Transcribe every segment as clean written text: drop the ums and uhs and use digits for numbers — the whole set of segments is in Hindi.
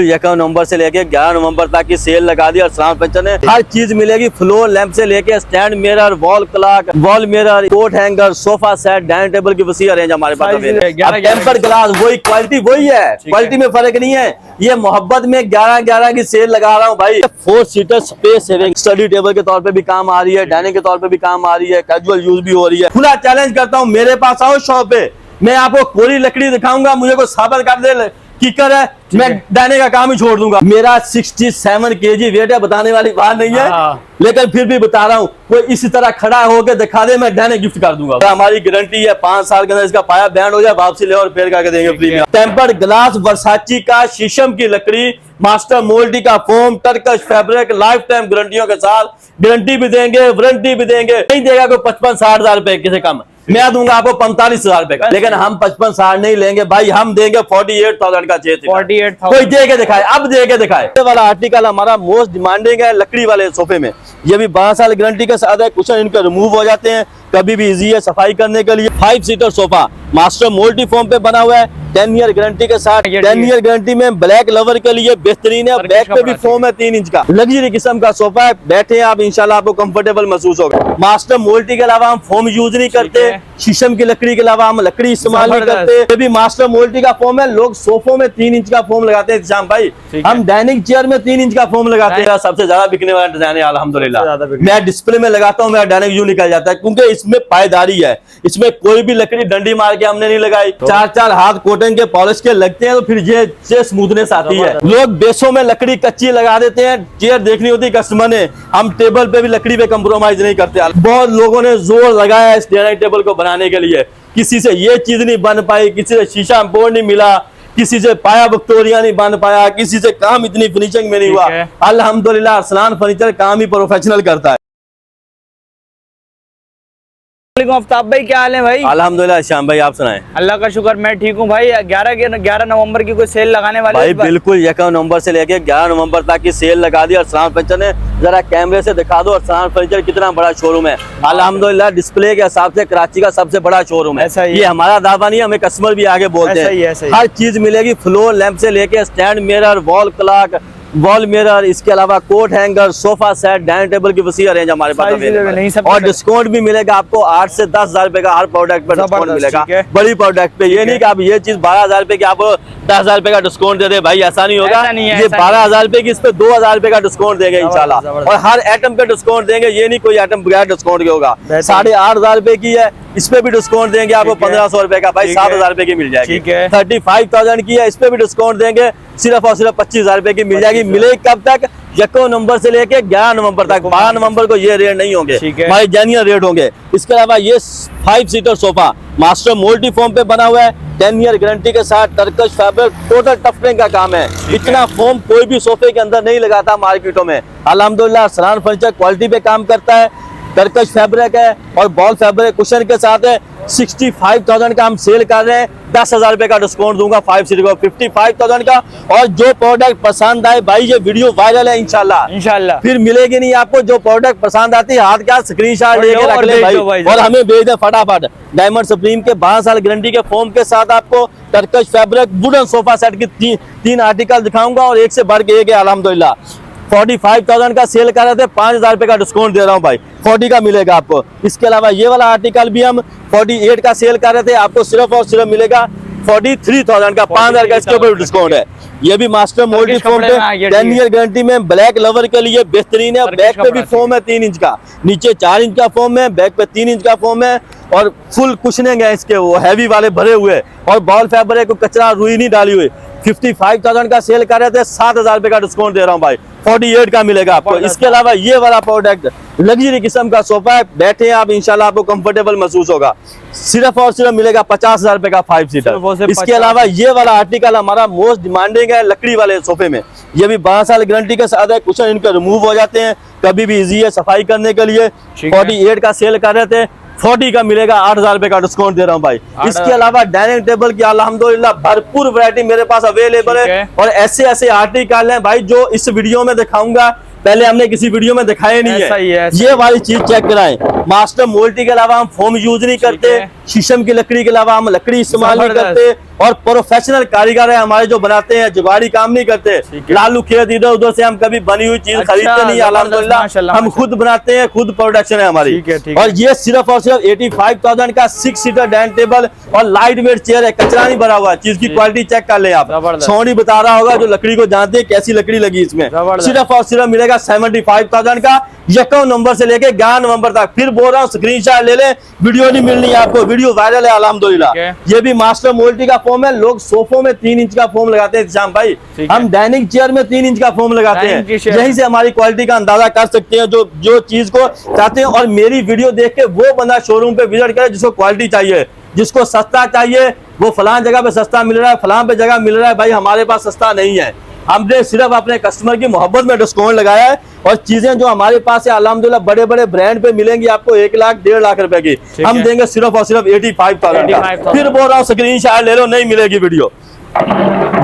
11 नवंबर से लेके 11 नवंबर तक की सेल लगा दी और सलाम फर्नीचर ने हर चीज मिलेगी। फ्लोर लैंप से लेके stand mirror, wall clock, wall mirror, coat hanger, sofa set, dining table की वसी रेंज हमारे पास। टेम्पर ग्लास वही क्वालिटी वही है, क्वालिटी में फर्क नहीं है। ये मोहब्बत में 11-11 की सेल लगा रहा हूँ भाई। 4 seater space saving, study table के तौर पे भी काम आ रही है, डाइनिंग के तौर पे भी काम आ रही है, कैजुअल यूज भी हो रही है। खुला चैलेंज करता हूँ, मेरे पास आओ शॉप पे, मैं आपको कोरी लकड़ी दिखाऊंगा, मुझे को साबित कर दे कीकर है, मैं डाइनिंग का काम ही छोड़ दूंगा। मेरा 67 kg वेट है, बताने वाली बात नहीं है, लेकिन फिर भी बता रहा हूँ, कोई इसी तरह खड़ा होकर दिखा दे, मैं डाइनिंग गिफ्ट कर दूंगा। हमारी गारंटी है 5 साल के अंदर इसका पाया बैंड हो जाए, वापसी ले और फेर करके देंगे फ्री में। टेम्पर्ड ग्लास, वर्साची का, शीशम की लकड़ी, मास्टर मोल्डी का फोम, टर्कश फैब्रिक, लाइफ टाइम गारंटियों के साथ, गारंटी भी देंगे, वारंटी भी देंगे। नहीं देगा कोई 55-60 हजार रुपए किसी कम, मैं दूंगा आपको 45 हजार रुपए का, लेकिन हम 55-60 नहीं लेंगे भाई, हम देंगे 48,000 का चेत। 48,000 कोई दे के दिखाए, अब दे के दिखाए। ये वाला आर्टिकल हमारा मोस्ट डिमांडिंग है लकड़ी वाले सोफे में, ये भी 12 साल गारंटी के साथ है। कुशन इनके रिमूव हो जाते हैं, कभी भी इजी है सफाई करने के लिए। 5 सीटर सोफा मास्टर मोल्टी फॉर्म पे बना हुआ है, 10 ईयर गारंटी के साथ। 10 ईयर गारंटी में ब्लैक लवर के लिए बेहतरीन है। बैक पे भी फोम है 3 इंच का, लग्जरी किस्म का सोफा है। बैठे आप इंशाल्लाह आपको कंफर्टेबल महसूस होगा। मास्टर मोल्टी के अलावा हम फोम यूज नहीं करते, शीशम की लकड़ी के अलावा हम लकड़ी इस्तेमाल नहीं करते। ये भी मास्टर मोल्टी का फोम है। लोग सोफों में 3 इंच का फोम लगाते हैं शाम भाई, हम डाइनिंग चेयर में 3 इंच का फोम लगाते हैं। सबसे ज्यादा बिकने वाला डिजाइन है अल्हम्दुलिल्लाह। मैं डिस्प्ले में लगाता हूँ, मेरा डाइनिंग यूं निकल जाता है, क्योंकि इसमें पायदारी है। इसमें कोई भी लकड़ी डंडी मार के हमने नहीं लगाई। 4-4 हाथ कॉटन के पॉलिश के लगते हैं, तो फिर ये स्मूथनेस आती है। लोग बेसों में लकड़ी कच्ची लगा देते हैं, चेयर देखनी होती कस्टमर ने, हम टेबल पे भी लकड़ी पे कंप्रोमाइज नहीं करते। बहुत लोगों ने जोर लगाया इस डाइनिंग टेबल को बनाने के लिए, किसी से ये चीज नहीं बन पाई, किसी से शीशा बोर्ड नहीं मिला, किसी से पाया विक्टोरिया नहीं बन पाया, किसी से काम इतनी फिनिशिंग में नहीं हुआ। अल्हम्दुलिल्लाह अरसलान फर्नीचर काम ही प्रोफेशनल करता है। आफ्ताब भाई क्या हाल है भाई? अल्हम्दुलिल्लाह श्याम भाई, आप सुनाएं। अल्लाह का शुक्र, मैं ठीक हूँ भाई। 11 नवंबर की कोई सेल लगाने वाले भाई? बिल्कुल 11 नवंबर से लेके 11 नवंबर तक की सेल लगा दी और सलाम फर्नीचर ने। जरा कैमरे से दिखा दो और सलाम फर्नीचर कितना बड़ा शोरूम है। अल्हम्दुलिल्लाह डिस्प्ले के हिसाब से कराची का सबसे बड़ा शोरूम है। ये हमारा दावा नहीं, हमें कस्टमर भी आगे बोलते हैं। हर चीज मिलेगी, फ्लोर लैंप से लेके stand mirror, wall clock, wall mirror, इसके अलावा coat hanger, sofa set, dining table की वसी रेंज हमारे पास। और डिस्काउंट भी मिलेगा आपको 8 से 10 हजार रुपए का हर प्रोडक्ट पे डिस्काउंट मिलेगा। बड़ी प्रोडक्ट पे ये नहीं कि आप ये चीज 12 हजार रुपए की आपको 10 हजार रुपए का डिस्काउंट दे दे, भाई ऐसा नहीं होगा। ये 12 हजार रुपए की, इस पे 2 हजार रुपए का डिस्काउंट देंगे इंशाल्लाह, और हर आइटम पे डिस्काउंट देंगे। ये नहीं कोई आइटम बगैर डिस्काउंट के होगा। 8,500 रुपए की है, इस पे भी डिस्काउंट देंगे आपको 1500 रुपए का, भाई 7,000 रुपए की मिल जाएगी। 35,000 की है, इस पे भी डिस्काउंट देंगे, सिर्फ और सिर्फ 25,000 रुपए की मिल जाएगी। मिलेगी कब तक? 11 नवंबर से लेके 11 नवंबर तक। 12 नवंबर को ये रेट नहीं होंगे, हमारे जेन्युइन रेट होंगे। इसके अलावा ये 5 सीटर सोफा मास्टर मोल्टी फॉर्म पे बना हुआ है, 10 ईयर गारंटी के साथ। टर्कश फैब्रिक, टोटल टफनिंग का काम है। इतना फोम कोई भी सोफे के अंदर नहीं लगाता मार्केटों में। अल्हम्दुलिल्लाह सलान फर्नीचर क्वालिटी पे काम करता है। टर्कश फैब्रिक है और बॉल फैब्रिक कुशन के साथ है। 65,000 का हम सेल कर रहे हैं, 10,000 रुपए का डिस्काउंट दूंगा 5 सीटर को, 55,000 का। और जो प्रोडक्ट पसंद आए भाई, ये वीडियो वायरल है इंशाल्लाह, फिर मिलेगी नहीं आपको। जो प्रोडक्ट पसंद आती है, हाथ क्या स्क्रीनशॉट लेके रख ले भाई, और हमें भेज दे फटाफट। डायमंड सुप्रीम के 12 साल गारंटी के फोम के साथ आपको टर्कश फैब्रिक वुडन सोफा सेट की 3 आर्टिकल दिखाऊंगा, और एक से बढ़ के एक है अल्हम्दुलिल्लाह। 45,000 का सेल कर रहे थे, 5,000 रुपए का डिस्काउंट दे रहा हूँ भाई, 40 का मिलेगा आपको। इसके अलावा ये वाला आर्टिकल भी हम 48 का सेल कर रहे थे, आपको सिर्फ और सिर्फ मिलेगा 43,000 का, 5,000 का इसके ऊपर डिस्काउंट है। ये भी मास्टर मोल्डी फोम पे 10 ईयर गारंटी में, ब्लैक लवर के लिए बेहतरीन है। बैक पे भी फोम है 3 इंच का, नीचे 4 इंच का फोम है, बैक पे 3 इंच का फोम है, और फुल कुशनिंग है इसके, वो हैवी वाले भरे हुए, और बॉल फैब्रिक को कचरा रुई नहीं डाली हुई। 55,000 का सेल कर रहे थे, 7,000 रुपए का डिस्काउंट दे रहा हूँ भाई, 48 का मिलेगा आपको। इसके अलावा ये वाला प्रोडक्ट लग्जरी किस्म का सोफा है, बैठे आप इंशाल्लाह आपको कंफर्टेबल महसूस होगा, सिर्फ और सिर्फ मिलेगा 50,000 रुपए का 5 सीटर। इसके अलावा ये वाला आर्टिकल हमारा मोस्ट डिमांडिंग है लकड़ी वाले सोफे में, ये भी 12 साल गारंटी के साथ है। कुशन इनके रिमूव हो जाते हैं, कभी भी इजी है सफाई करने के लिए। 48 का सेल कर रहे थे, 40 का मिलेगा, 8,000 रुपए का डिस्काउंट दे रहा हूँ भाई। इसके अलावा डाइनिंग टेबल की अल्हम्दुलिल्लाह भरपूर वैरायटी मेरे पास अवेलेबल है, और ऐसे ऐसे आर्टिकल हैं भाई जो इस वीडियो में दिखाऊंगा, पहले हमने किसी वीडियो में दिखाए नहीं है। ये वाली चीज चेक कराएं। मास्टर मोल्टी के अलावा हम फोम यूज नहीं करते, शीशम की लकड़ी के अलावा हम लकड़ी इस्तेमाल नहीं जबरदस्त। करते, और प्रोफेशनल कारीगर है हमारे जो बनाते हैं, जुगाड़ी काम नहीं करते। ठीक है। लालू खेत इधर उधर से हम कभी बनी हुई चीज अच्छा, खरीदते नहीं, जबरदस्त, अल्हम्दुलिल्लाह माशाल्लाह, हम खुद बनाते हैं, खुद प्रोडक्शन है हमारी। ठीक है, ठीक है। और ये सिर्फ और सिर्फ 85,000 का 6 सीटर डाइनिंग टेबल और लाइट वेट चेयर है, कचरा नहीं भरा हुआ। चीज की क्वालिटी चेक कर ले आप, जबरदस्त। सोनी बता रहा होगा जो लकड़ी को जानते हैं कैसी लकड़ी लगी इसमें। जबरदस्त। सिर्फ और सिर्फ मिलेगा 75,000 का, 1 नवंबर से लेके 11 नवंबर तक। फिर बोल रहा हूँ स्क्रीनशॉट ले ले, वीडियो नहीं मिलनी है आपको, वीडियो वायरल है अल्हम्दुलिल्लाह। ठीक है। ये भी मास्टर मोल्टी का फोम है, लोग सोफों में 3 इंच का फोम लगाते हैं श्याम भाई, ठीक है। हम डाइनिंग चेयर में 3 इंच का फोम लगाते डाइनिंग की हैं। चेयर। यहीं से हमारी क्वालिटी का अंदाजा कर सकते हैं, जो चीज को चाहते हैं। और मेरी वीडियो देख के वो बंदा शोरूम पे विजिट करे जिसको क्वालिटी चाहिए, जिसको सस्ता चाहिए, वो फलां जगह पे सस्ता मिल रहा है, फलां पे जगह मिल रहा है, भाई हमारे पास सस्ता नहीं है। हमने सिर्फ अपने कस्टमर की मोहब्बत में डिस्काउंट लगाया है, और चीजें जो हमारे पास है अल्हम्दुलिल्लाह बड़े बड़े ब्रांड पे मिलेंगी आपको 1 लाख 1.5 लाख रुपए की, हम है। देंगे सिर्फ और सिर्फ 85,000 का। 85,000। फिर बोल रहा हूँ स्क्रीनशॉट ले लो, नहीं मिलेगी वीडियो।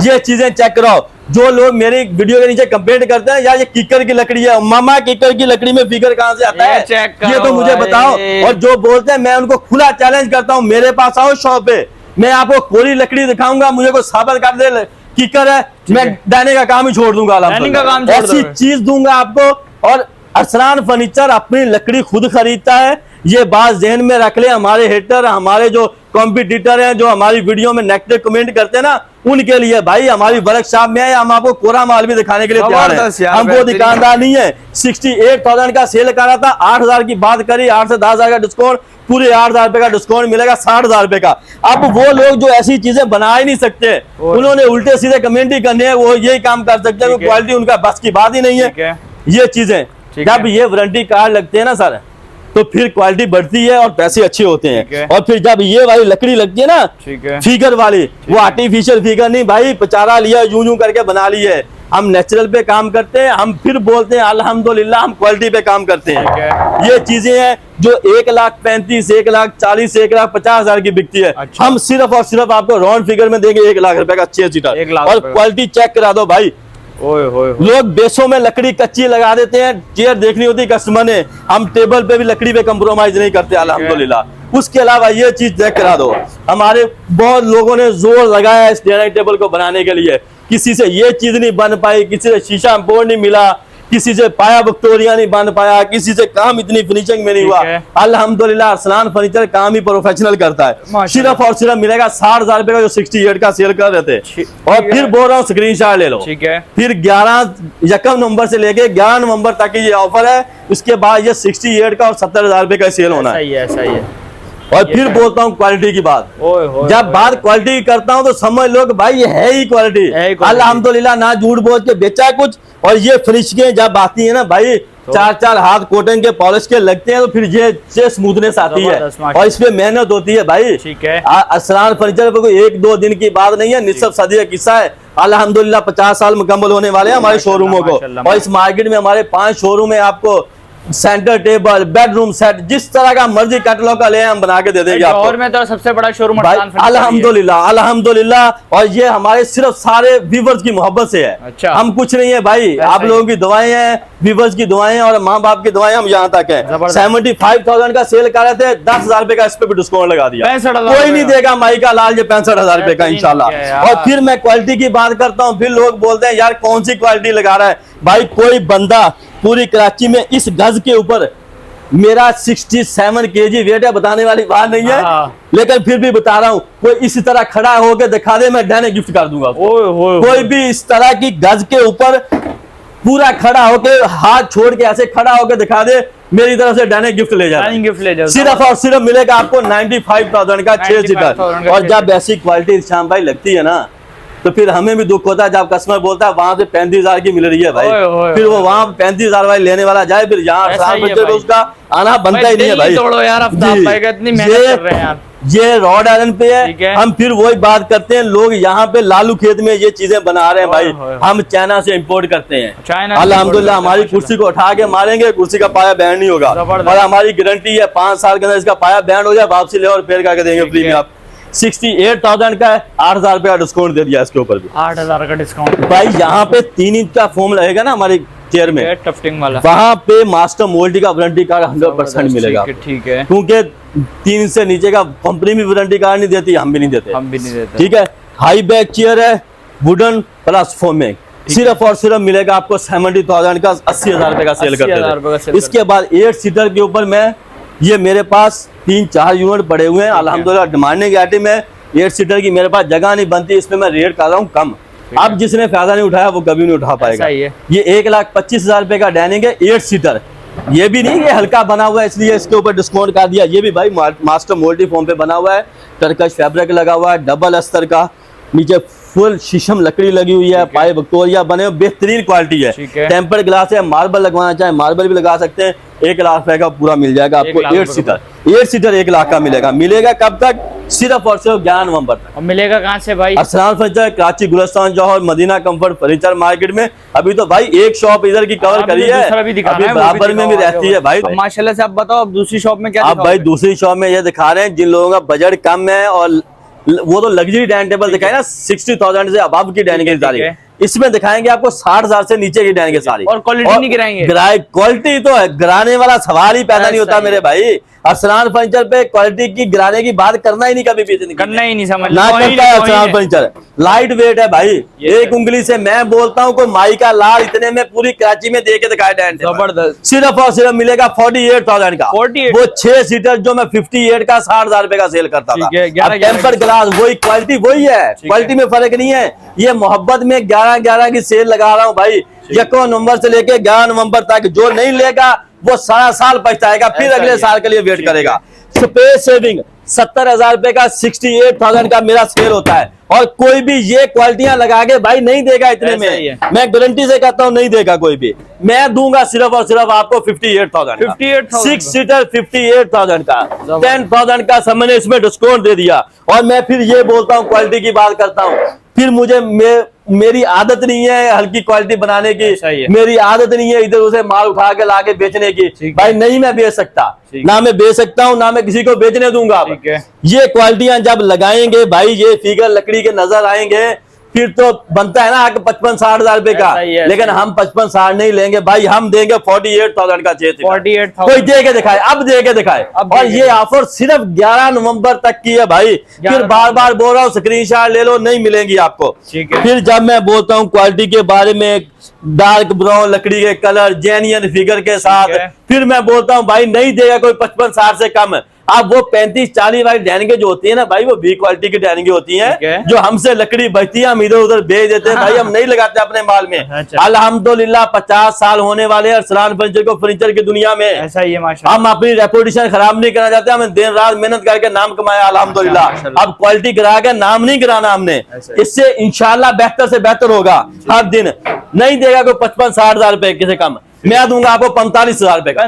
ये चीजें चेक कराओ। जो लोग मेरी वीडियो के नीचे कंप्लेंट करते हैं यार ये कीकर की लकड़ी है, मामा कीकर की लकड़ी में फिगर कहां से आता ये है, चेक करो ये तो मुझे भाई। बताओ। और जो बोलते हैं मैं उनको खुला चैलेंज करता हूं, मेरे पास आओ शॉप पे, मैं आपको कोरी लकड़ी दिखाऊंगा, मुझे को साबित कर दे कीकर है, मैं डाइनिंग का काम ही छोड़ दूंगा। डाइनिंग का काम छोड़ ऐसी दोगे। चीज दूंगा आपको। और अरसलान फर्नीचर अपनी लकड़ी खुद खरीदता है, ये बात ज़हन में रख ले। हमारे हेटर, हमारे जो कॉम्पिटिटर हैं, जो हमारी वीडियो में नेगेटिव कमेंट करते हैं ना, उनके लिए भाई हमारी वर्कशॉप में है, हम आपको कोरा माल भी दिखाने के लिए तैयार जबरदस्त है। यार, हम वो बेहतरीन। दुकानदार नहीं है। 68,000 का सेल कर रहा था, 8,000 की बात करी, 8 से 10,000 का डिस्काउंट, पूरे 8,000 रुपए का डिस्काउंट मिलेगा 60,000 रुपए का। अब वो लोग जो ऐसी चीजें बना ही नहीं सकते, उन्होंने उल्टे सीधे कमेंट ही करने हैं, वो यही काम कर सकते हैं, ठीक है। क्वालिटी उनका बस की बात ही नहीं ठीक है। ये चीजें ठीक जब है। ये वारंटी कार्ड लगते हैं ना सर, तो फिर क्वालिटी बढ़ती है और पैसे अच्छे होते ठीक है। हैं। और फिर जब ये वाली लकड़ी लगती है ना, ठीक है। फिगर वाली, वो आर्टिफिशियल फिगर नहीं भाई, पचारा लिया यूं करके बना ली है। हम नेचुरल पे काम करते हैं, हम फिर बोलते हैं अल्हम्दुलिल्लाह हम क्वालिटी पे काम करते ठीक हैं। है। ये चीजें हैं जो 1,35,000, 1,40,000, 1,50,000 की बिकती है। अच्छा। हम सिर्फ और सिर्फ आपको राउंड फिगर में देंगे 1 लाख रुपए का 6 सीटर। 1 लाख और रुपए का। क्वालिटी चेक करा दो भाई। ओए होए होए। लोग बेसों में लकड़ी कच्ची लगा देते हैं, चेयर देखनी होती कस्टमर ने, हम टेबल पे भी लकड़ी पे कंप्रोमाइज नहीं करते अल्हम्दुलिल्लाह। उसके अलावा ये चीज चेक करा दो, हमारे बहुत लोगों ने जोर लगाया है इस डाइनिंग टेबल को बनाने के लिए, किसी से ये चीज नहीं बन पाई, किसी से शीशा बोर्ड नहीं मिला, किसी से पाया विक्टोरिया नहीं बन पाया, किसी से काम इतनी फिनिशिंग में नहीं हुआ। ठीक है। अल्हम्दुलिल्लाह अरसलान फर्नीचर काम ही प्रोफेशनल करता है। माशाल्लाह। सिर्फ और सिर्फ मिलेगा 60,000 रुपए का, जो 68 का सेल कर रहे थे। और ठीक फिर है। बोल रहा हूँ स्क्रीनशॉट ले लो। ठीक है। फिर 1 नवंबर से लेके 11 नवंबर तक की ये ऑफर है। उसके बाद ये 68 का और 70,000 रुपए का सेल होना है। सही है, सही है। और फिर बोलता हूँ क्वालिटी की बात। ओए होए। जब बात क्वालिटी की करता हूँ तो समझ लो कि भाई ये है ही क्वालिटी। है ही क्वालिटी। अल्हम्दुलिल्लाह ना झूठ बोल के बेचा है कुछ। और ये फिनिशिंग जब आती है ना भाई, 4-4 हाथ कॉटन के पॉलिश के लगते हैं, तो फिर ये स्मूथनेस आती है जबरदस्त, माशाल्लाह। और इसमें मेहनत होती है भाई। ठीक है। अरसलान फर्नीचर पे कोई 1-2 दिन की बात नहीं है, निसफ सदी का किस्सा है। अल्हम्दुलिल्लाह 50 साल मुकम्मल होने वाले हैं हमारे शोरूमों को। माशाल्लाह। और इस मार्केट में हमारे 5 शोरूम है। आपको सेंटर टेबल, बेडरूम सेट, जिस तरह का मर्जी कैटलॉग का ले हम बना के दे देंगे आपको। और में तो सबसे बड़ा शोरूम भाई अरसलान फर्नीचर ही है। अल्हम्दुलिल्लाह अल्हम्दुलिल्लाह। और ये हमारे सिर्फ सारे व्यूवर्स की मोहब्बत से है। अच्छा। हम कुछ नहीं है भाई, ऐसा आप ही। लोगों की दुआएं हैं, व्यूवर्स की दुआएं और माँ बाप की दुआएं, हम यहाँ तक है। जबरदस्त। 75,000 का सेल कर रहे थे, 10,000 रुपए का इस पे भी डिस्काउंट लगा दिया। 65,000 कोई नहीं देगा माई का लाल, ये 65,000 रुपए का बेहतरीन इंशाल्लाह। है यार। और फिर मैं क्वालिटी की बात करता हूँ, फिर लोग बोलते हैं यार कौन सी क्वालिटी लगा रहा है। भाई कोई बंदा पूरी कराची में इस गज के ऊपर, मेरा 67 kg वेट है, बताने वाली बात नहीं है, हाँ। लेकिन फिर भी बता रहा हूँ, कोई इस तरह खड़ा होकर दिखा दे, मैं डायने गिफ्ट कर दूंगा। ओए होए। कोई भी इस तरह की गज के ऊपर पूरा खड़ा होकर, हाथ छोड़ के ऐसे खड़ा होकर दिखा दे, मेरी तरफ से डायने गिफ्ट ले जाए। डाइनिंग गिफ्ट ले जाओ। सिर्फ और सिर्फ मिलेगा आपको 95,000 का 6 सीटर। 95,000 का और 6 जब ऐसी क्वालिटी श्याम भाई लगती है ना, तो फिर हमें भी दुख होता है जब कस्टमर बोलता है वहां से 35,000 की मिल रही है भाई। ओए, ओए, फिर वो वहां 35,000 वाली लेने वाला जाए, फिर यहाँ ऐसा ही है पे भाई। उसका आना बनता ही नहीं है भाई। तोड़ो यार, आफ्ताब जी। भाई का इतनी मेहनत कर रहे हैं यार। ये रॉड आयरन पे ठीक है। है। हम फिर वही बात करते हैं, लोग यहाँ पे लालू खेत में ये चीजें बना रहे हैं भाई, ओए, ओए। हम चाइना से इंपोर्ट करते हैं। चाइना से अल्हम्दुलिल्लाह import हमारी करते हैं, कुर्सी को उठा के मारेंगे, कुर्सी का पाया बैंड नहीं होगा। जबरदस्त। और हमारी गारंटी है 5 साल के अंदर इसका पाया बैंड हो जाए, वापसी ले और रिपेयर करके देंगे ठीक फ्री में। है। आप 68,000 का है, 8,000 रुपए का डिस्काउंट दे दिया इसके ऊपर भी। 8,000 का डिस्काउंट। भाई यहाँ पे 3 इंच का फोम लगेगा ना हमारी चेयर में, टफ्टिंग वाला, वहां पे मास्टर मोल्डी का वारंटी कार्ड 100% मिलेगा। ठीक है, क्योंकि 3 से नीचे का कंपनी भी वारंटी कार्ड नहीं देती, हम भी नहीं देते। ठीक है, हाई बैक चेयर है, वुडन प्लस फोमिंग, सिर्फ और सिर्फ मिलेगा आपको 70,000 का, 80,000 रुपए का सेल करते हैं। इसके बाद 8 सीटर के ऊपर में ये मेरे पास 3-4 यूनिट पड़े हुए हैं, अल्हम्दुलिल्लाह डिमांडिंग आइटम है। 8 सीटर की मेरे पास जगह नहीं बनती, इसमें मैं रेट कर रहा हूँ कम। अब जिसने फायदा नहीं उठाया वो कभी नहीं उठा पाएगा। ये 1,25,000 रुपए का डाइनिंग है, 8 सीटर। ये भी नहीं कि हल्का बना हुआ है इसलिए इसके ऊपर डिस्काउंट कर दिया, ये भी भाई मास्टर मोल्डी फॉर्म पे बना हुआ है, टर्कश फैब्रिक लगा हुआ है, डबल अस्तर का, नीचे फुल शीशम लकड़ी लगी हुई है, पाए विक्टोरिया बने हुए, बेहतरीन क्वालिटी है। टेम्पर ग्लास है, मार्बल लगवाना चाहे मार्बल भी लगा सकते हैं। 1 लाख रुपए का पूरा मिल जाएगा आपको। 8 सीटर 1 लाख का मिलेगा। मिलेगा कब तक? सिर्फ और सिर्फ 11 नवंबर तक। और मिलेगा कहाँ से भाई? अरसलान फर्नीचर, कराची, गुलिस्तान, जौहर, मदीना कंफर्ट फर्नीचर मार्केट में। अभी तो भाई एक शॉप इधर की कवर करी है, अभी बराबर में भी रहती है भाई। माशाल्लाह से। आप बताओ अब दूसरी शॉप में क्या? आप भाई दूसरी शॉप में ये दिखा रहे हैं जिन लोगों का बजट कम है, और वो तो लग्जरी डाइनिंग टेबल दिखाए ना, 60,000 से अबव की डाइनिंग सारी। इसमें दिखाएंगे आपको 60,000 से नीचे की डाइनिंग सारी, और क्वालिटी नहीं गिराएंगे। क्वालिटी तो है, गिराने वाला सवाल ही पैदा नहीं होता मेरे भाई। अरसलान फर्नीचर पे क्वालिटी की गिराने की बात करना ही नहीं, कभी भी करना ही नहीं, समझ ना करता है। अरसलान फर्नीचर लाइट वेट है भाई, एक उंगली से मैं बोलता हूँ कोई माई का लाल इतने में पूरी कराची में दे के दिखाए डाइनिंग टेबल। जबरदस्त। सिर्फ और सिर्फ मिलेगा 48,000 का। 48? वो 6 सीटर जो मैं 58 का 60,000 रुपए का सेल करता था। टेम्पर ग्लास वही क्वालिटी वही है, क्वालिटी में फर्क नहीं है। ये मोहब्बत में 11-11 की सेल लगा रहा हूँ भाई। 1 नवंबर से लेके 11 नवंबर तक जो नहीं लेगा वो सारा साल पछताएगा, फिर अगले साल के लिए वेट करेगा। स्पेस सेविंग 70,000 रुपए का 68,000 का मेरा सेल होता है, और कोई भी ये क्वालिटियां लगा के भाई नहीं देगा इतने में। मैं गारंटी से कहता हूँ नहीं देगा कोई भी। मैं दूंगा सिर्फ और सिर्फ आपको 58,000 6 सीटर 58,000 का। 10,000 का हमने इसमें डिस्काउंट दे दिया। और मैं फिर ये बोलता हूँ क्वालिटी की बात करता हूँ, फिर मुझे मेरी आदत नहीं है हल्की क्वालिटी बनाने की, मेरी आदत नहीं है इधर उसे माल उठा के लाके बेचने की। भाई नहीं मैं बेच सकता, ना मैं बेच सकता हूँ, ना मैं किसी को बेचने दूंगा। ये क्वालिटियां जब लगाएंगे भाई, ये फिगर लकड़ी के नजर आएंगे, फिर तो बनता है ना 55-60 हजार रुपए का। लेकिन हम 55-60 नहीं लेंगे भाई, हम देंगे 48,000 का चेयर। 48,000 कोई दे के दिखाए, अब दे के दिखाए। और ये ऑफर सिर्फ 11 नवंबर तक की है भाई। फिर बार बार बोल रहा हूँ स्क्रीनशॉट ले लो, नहीं मिलेंगी आपको। फिर जब मैं बोलता हूँ क्वालिटी के बारे में, डार्क ब्राउन लकड़ी के कलर, जेन्युइन फिगर के साथ, फिर मैं बोलता हूँ भाई नहीं देगा कोई 55-60 से कम। अब वो 35-40 वाली डाइनिंग जो होती है ना भाई, वो बी क्वालिटी की डाइनिंग होती है, जो हमसे लकड़ी बचती है हम इधर उधर बेच देते हैं भाई, हम नहीं लगाते अपने माल में। अल्हम्दुलिल्लाह 50 साल होने वाले हैं अरसलान फर्नीचर को फर्नीचर की दुनिया में। ऐसा ही है माशाल्लाह। हम अपनी रेपुटेशन खराब नहीं करना चाहते, हमें दिन रात मेहनत करके नाम कमाया अल्हम्दुलिल्लाह। अब क्वालिटी गिरा के नाम नहीं गिराना हमने, इससे इंशाल्लाह बेहतर से बेहतर होगा हर दिन। नहीं देगा कोई 55-60 हजार रुपए किसी कम, मैं दूंगा आपको 45,000 रुपए का,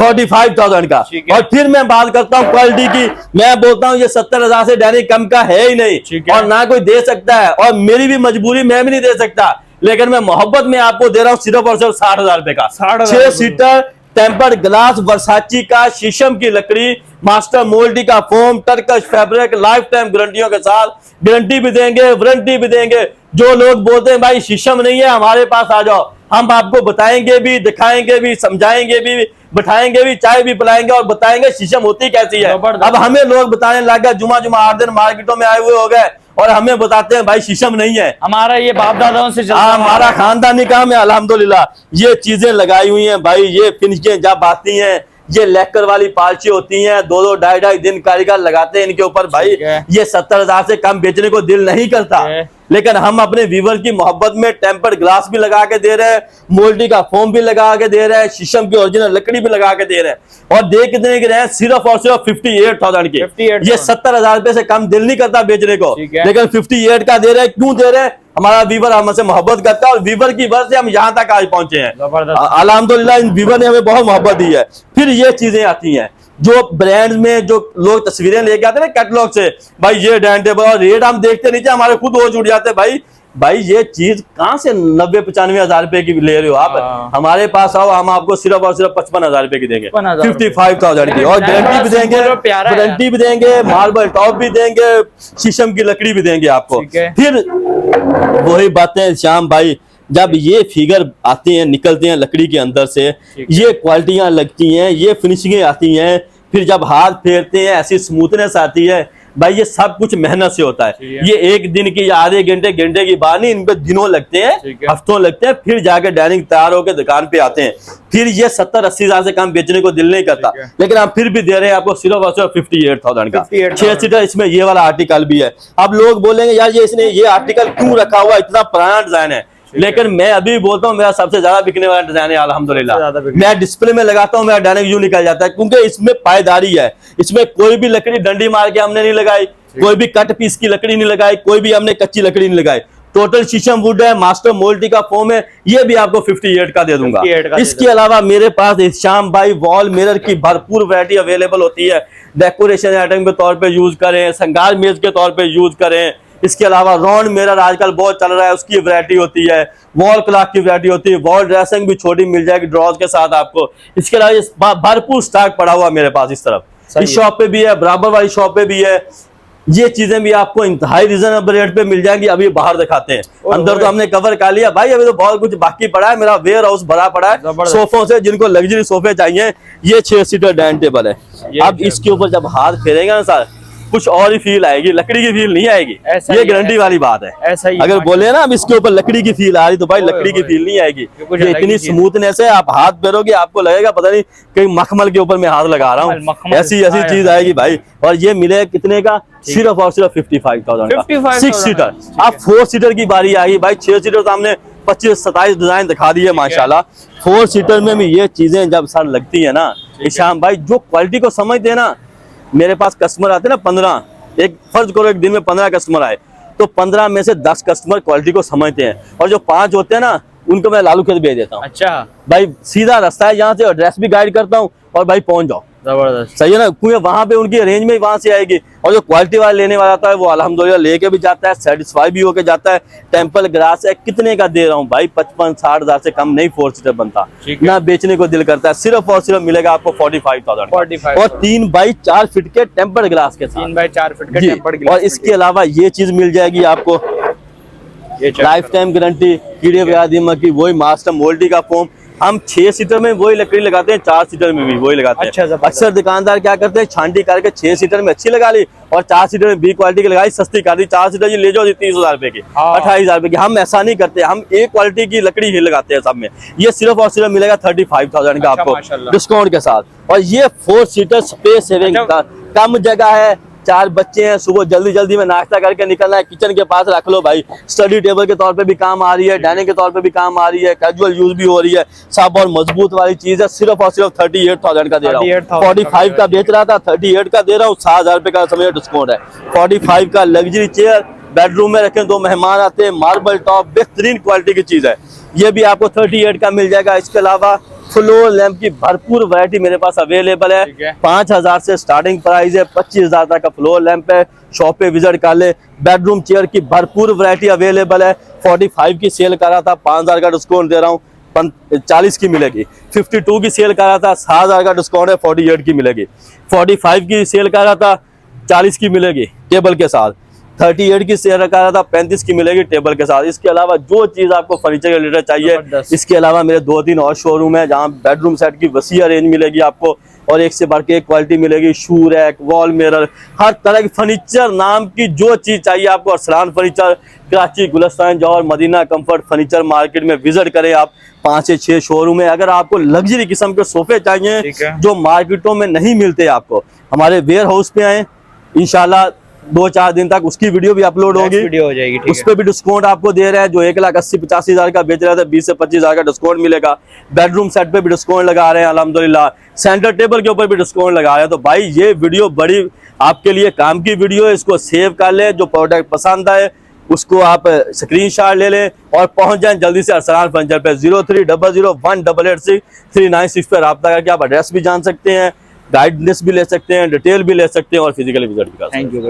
45,000 का। और फिर मैं बात करता हूँ क्वालिटी की, मैं बोलता हूँ ये 70,000 से डाइनिंग कम का है ही नहीं, और ना कोई दे सकता है, और मेरी भी मजबूरी, मैं भी नहीं दे सकता, लेकिन मैं मोहब्बत में आपको दे रहा हूँ सिर्फ और सिर्फ 60,000 रुपए का। 6 सीटर टेम्पर्ड ग्लास, वर्साची का, शीशम की लकड़ी, मास्टर मोल्डी का फोम, टर्कश फैब्रिक, लाइफ टाइम गारंटियों के साथ, गारंटी भी देंगे, वारंटी भी देंगे। जो लोग बोलते हैं भाई शीशम नहीं है हमारे पास आ जाओ, हम आपको बताएंगे भी, दिखाएंगे भी, समझाएंगे भी, बिठाएंगे भी, चाय भी पिलाएंगे और बताएंगे शीशम होती कैसी है। अब हमें लोग बताने लग गए, जुमा 8 दिन मार्केटों में आए हुए हो गए और हमें बताते हैं भाई शीशम नहीं है। हमारा ये बाप दादाओं से चलता है, हमारा खानदानी काम है अल्हम्दुलिल्लाह। ये चीजें लगाई हुई हैं भाई, ये फिनिशिंग जब आती हैं, ये लेकर वाली पालची होती हैं, 2-2 ढाई-ढाई दिन कारीगर लगाते हैं इनके ऊपर भाई। ये 70,000 से कम बेचने को दिल नहीं करता, लेकिन हम अपने व्यूअर की मोहब्बत में टेम्पर्ड ग्लास भी लगा के दे रहे हैं, मोल्डी का फोम भी लगा के दे रहे हैं, शीशम की ओरिजिनल लकड़ी भी लगा के दे रहे हैं, और दे कितने के रहे हैं सिर्फ और सिर्फ 58,000 के। ये 70,000 रुपए से कम दिल नहीं करता बेचने को, लेकिन 58 का दे रहे हैं। क्यों दे रहे हैं? हमारा व्यूअर हमसे मोहब्बत करता है, और व्यूअर की वजह से हम यहाँ तक आज पहुंचे हैं अल्हम्दुलिल्लाह। इन व्यूअर ने हमें बहुत मोहब्बत दी है। फिर ये चीजें आती हैं जो ब्रांड में जो लोग तस्वीरें लेके आते हैं ना कैटलॉग से, भाई ये डाइनिंग टेबल, और रेट हम देखते नीचे हमारे खुद होश उड़ जाते हैं भाई ये चीज कहाँ से 90-95 हजार रुपए की ले रहे हो आप? हमारे पास आओ, हम आपको सिर्फ और सिर्फ 55,000 रुपए की देंगे, 55,000 की, और गारंटी भी देंगे, वारंटी भी देंगे, मार्बल टॉप भी देंगे, शीशम की लकड़ी भी देंगे आपको। फिर वही बातें श्याम भाई, जब ये फिगर आते हैं निकलते हैं लकड़ी के अंदर से, ये क्वालिटियां लगती हैं, ये फिनिशिंगें आती हैं, फिर जब हाथ फेरते हैं ऐसी स्मूथनेस आती है भाई, ये सब कुछ मेहनत से होता है। ये एक दिन की या आधे घंटे घंटे की बात नहीं, इन पे दिनों लगते हैं, हफ्तों लगते हैं, फिर जाके डाइनिंग तैयार होकर दुकान पे आते हैं। फिर ये 70-80 हजार से कम बेचने को दिल नहीं करता, लेकिन आप फिर भी दे रहे हैं आपको सिर्फ और सिर्फ 58,000 का 6 सीटर। इसमें ये वाला आर्टिकल भी है। अब लोग बोलेंगे यार ये इसने ये आर्टिकल क्यों रखा हुआ, इतना पुराना डिजाइन है, लेकिन मैं अभी बोलता हूँ मेरा सबसे ज्यादा बिकने वाला डिजाइन है अल्हम्दुलिल्लाह। मैं डिस्प्ले में लगाता हूँ, मेरा डायनेमिक व्यू निकल जाता है, क्योंकि इसमें पायदारी है। इसमें कोई भी लकड़ी डंडी मार के हमने नहीं लगाई, कोई भी कट पीस की लकड़ी नहीं लगाई, कोई भी हमने कच्ची लकड़ी नहीं लगाई। टोटल शीशम वुड है, मास्टर मोल्टी का फोम है। ये भी आपको 58 का दे दूंगा। इसके अलावा मेरे पास श्याम भाई वॉल मिरर की भरपूर वैरायटी अवेलेबल होती है। डेकोरेशन आइटम के तौर पे यूज करें, संगार मेज के तौर पे यूज करें। इसके अलावा राउंड मिरर आजकल बहुत चल रहा है, उसकी वैरायटी होती है। वॉल क्लॉक की वैरायटी होती है। वॉल ड्रेसिंग भी छोटी मिल जाएगी ड्रॉज के साथ आपको। इसके अलावा भरपूर स्टॉक पड़ा हुआ मेरे पास इस तरफ, इस शॉप पे भी है, बराबर वाली शॉप पे भी है। ये चीजें भी आपको इंतहाई रीजनेबल रेट पे मिल जाएंगी। अभी बाहर दिखाते हैं, अंदर तो हमने कवर कर लिया भाई, अभी तो बहुत कुछ बाकी पड़ा है। मेरा वेयर हाउस भरा पड़ा है सोफों से। जिनको लग्जरी सोफे चाहिए, ये 6 सीटर डाइनिंग टेबल है। अब इसके ऊपर जब हाथ फेरेगा ना सर, कुछ और ही फील आएगी, लकड़ी की फील नहीं आएगी। ये गारंटी वाली बात है। ऐसा ही अगर बोले ना अब इसके ऊपर लकड़ी की फील आ रही, तो भाई लकड़ी की फील नहीं आएगी। ये इतनी स्मूथनेस है, आप हाथ फेरोगे आपको लगेगा पता नहीं कहीं मखमल के ऊपर मैं हाथ लगा रहा हूँ, ऐसी चीज आएगी भाई। और ये मिले कितने का, सिर्फ और सिर्फ 55,000 का 6 सीटर। अब 4 सीटर की बारी आ गई भाई। 6 सीटर तो हमने 25-27 डिजाइन दिखा दिए माशाल्लाह। 4 सीटर में भी ये चीजें जब सर लगती है ना श्याम भाई, जो क्वालिटी को समझते हैं ना, मेरे पास कस्टमर आते हैं ना 15, एक फर्ज करो एक दिन में 15 कस्टमर आए, तो 15 में से 10 कस्टमर क्वालिटी को समझते हैं, और जो 5 होते हैं ना उनको मैं लालू खेत भेज देता हूँ। अच्छा भाई सीधा रास्ता है यहाँ से, एड्रेस भी गाइड करता हूँ, और भाई पहुंच जाओ। जबरदस्त, सही है ना, क्योंकि वहां पे उनकी रेंज में वहां से आएगी। और जो क्वालिटी वाला लेने वाला आता है वो अल्हम्दुलिल्लाह लेके भी जाता है, सेटिस्फाई भी होके जाता है। टेम्पल ग्रास है, कितने का दे रहा हूँ भाई, 55-60 हजार से कम नहीं 4 सीटर बनता ना, बेचने को दिल करता है। सिर्फ और सिर्फ मिलेगा आपको 45,000 और 3x4 फीट के टेम्पर्ड ग्लास के साथ। 3x4 फीट का टेम्पर्ड ग्लास। और इसके अलावा ये चीज मिल जाएगी आपको, लाइफ टाइम गारंटी, कीड़े वगैरह दीमक की, वही मास्टर मोल्टी का फोम। हम 6 सीटर में वही लकड़ी लगाते हैं, 4 सीटर में भी वही लगाते हैं। अच्छा, अक्सर दुकानदार क्या करते हैं, छांटी करके 6 सीटर में अच्छी लगा ली और 4 सीटर में बी क्वालिटी की लगाई, सस्ती कर दी। 4 सीटर ले जाओ 30,000 रुपए की, 28,000 रुपए की। हम ऐसा नहीं करते, हम ए क्वालिटी की लकड़ी ही लगाते हैं सब में। ये सिर्फ और सिर्फ मिलेगा 35,000 का आपको डिस्काउंट के साथ। और ये 4 सीटर स्पेस सेविंग का, कम जगह है, 4 बच्चे हैं, सुबह जल्दी जल्दी में नाश्ता करके निकलना है, किचन के पास रख लो भाई। स्टडी टेबल के तौर पे भी काम आ रही है, डाइनिंग के तौर पे भी काम आ रही है, कैजुअल यूज भी हो रही है, सब और मजबूत वाली चीज है। सिर्फ और सिर्फ 38,000 का दे रहा हूँ। 45 का बेच रहा था, 38 का दे रहा हूँ, 7,000 रुपए का समय डिस्काउंट है। 45 का लग्जरी चेयर, बेडरूम में रखें, 2 मेहमान आते हैं, मार्बल टॉप, बेहतरीन क्वालिटी की चीज है। ये भी आपको 38 का मिल जाएगा। इसके अलावा फ्लोर लैंप की भरपूर वैरायटी मेरे पास अवेलेबल है। 5,000 से स्टार्टिंग प्राइस है, 25,000 तक का फ्लोर लैंप है। शॉप पे विजिट कर ले। बेडरूम चेयर की भरपूर वैरायटी अवेलेबल है। 45 की सेल कर रहा था, 5,000 का डिस्काउंट दे रहा हूँ, 40 की मिलेगी। 52 की सेल कर रहा था, 7,000 का डिस्काउंट है, 48 की मिलेगी। 45 की सेल कर रहा था, 40 की मिलेगी टेबल के साथ। 38 की सेल कर रहा था, 35 की मिलेगी टेबल के साथ। इसके अलावा जो चीज आपको फर्नीचर रिलेटेड चाहिए, इसके अलावा मेरे 2-3 और शोरूम है जहाँ बेडरूम सेट की वसीय रेंज मिलेगी आपको, और एक से बढ़ के एक क्वालिटी मिलेगी। शू रैक, वॉल मिरर, हर तरह की फर्नीचर नाम की जो चीज चाहिए आपको, अरसलान फर्नीचर, कराची, गुलिस्तान जौहर, मदीना कंफर्ट फर्नीचर मार्केट में विजिट करें आप। 5 से 6 शोरूम है। अगर आपको लग्जरी किस्म के सोफे चाहिए जो मार्केटों में नहीं मिलते आपको, हमारे वेयर हाउस पे आए, इंशाल्लाह 2-4 दिन तक उसकी वीडियो भी अपलोड होगी, वीडियो हो जाएगी। उस पर भी डिस्काउंट आपको दे रहे हैं। जो 1,80,000-85,000 का बेच रहा था, 20 से 25,000 का डिस्काउंट मिलेगा। बेडरूम सेट पे भी डिस्काउंट लगा रहे हैं अल्हम्दुलिल्लाह। सेंटर टेबल के ऊपर भी डिस्काउंट लगा रहे हैं। तो भाई ये वीडियो बड़ी आपके लिए काम की वीडियो है, इसको सेव कर ले। जो प्रोडक्ट पसंद आए उसको आप स्क्रीनशॉट ले लें और पहुंच जाएं जल्दी से अरसलान फर्नीचर पे। 0300188396 पे रब्ता करके आप एड्रेस भी जान सकते हैं, गाइडेंस भी ले सकते हैं, डिटेल भी ले सकते हैं और फिजिकली विजिट भी कर सकते हैं। Thank you.